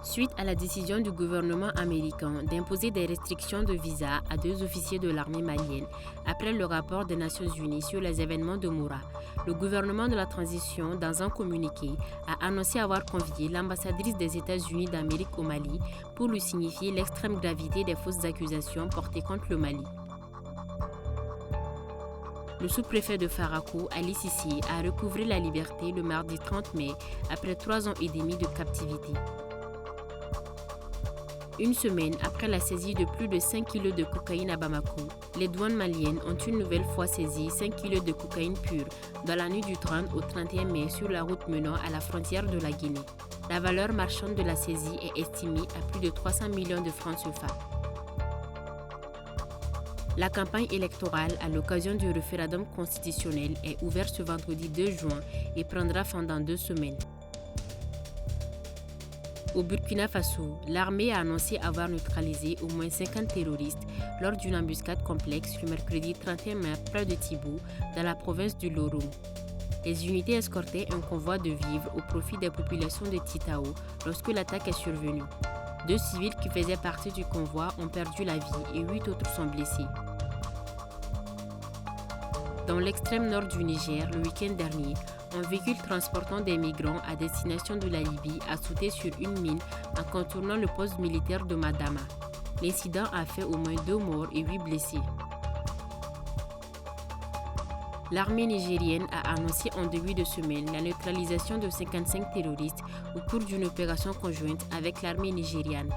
Suite à la décision du gouvernement américain d'imposer des restrictions de visa à 2 officiers de l'armée malienne, après le rapport des Nations Unies sur les événements de Moura, le gouvernement de la transition, dans un communiqué, a annoncé avoir convié l'ambassadrice des États-Unis d'Amérique au Mali pour lui signifier l'extrême gravité des fausses accusations portées contre le Mali. Le sous-préfet de Farakou, Ali Sissi, a recouvré la liberté le mardi 30 mai après 3 ans et demi de captivité. Une semaine après la saisie de plus de 5 kg de cocaïne à Bamako, les douanes maliennes ont une nouvelle fois saisi 5 kg de cocaïne pure dans la nuit du 30 au 31 mai sur la route menant à la frontière de la Guinée. La valeur marchande de la saisie est estimée à plus de 300 millions de francs CFA. La campagne électorale à l'occasion du référendum constitutionnel est ouverte ce vendredi 2 juin et prendra fin dans 2 semaines. Au Burkina Faso, l'armée a annoncé avoir neutralisé au moins 50 terroristes lors d'une embuscade complexe le mercredi 31 mai près de Tibou, dans la province du Loroum. Les unités escortaient un convoi de vivres au profit des populations de Titao lorsque l'attaque est survenue. 2 civils qui faisaient partie du convoi ont perdu la vie et 8 autres sont blessés. Dans l'extrême nord du Niger, le week-end dernier, un véhicule transportant des migrants à destination de la Libye a sauté sur une mine en contournant le poste militaire de Madama. L'incident a fait au moins 2 morts et 8 blessés. L'armée nigérienne a annoncé en début de semaine la neutralisation de 55 terroristes au cours d'une opération conjointe avec l'armée nigériane.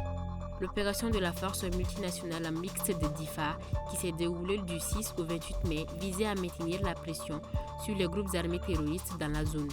L'opération de la force multinationale mixte de Difa, qui s'est déroulée du 6 au 28 mai, visait à maintenir la pression sur les groupes armés terroristes dans la zone.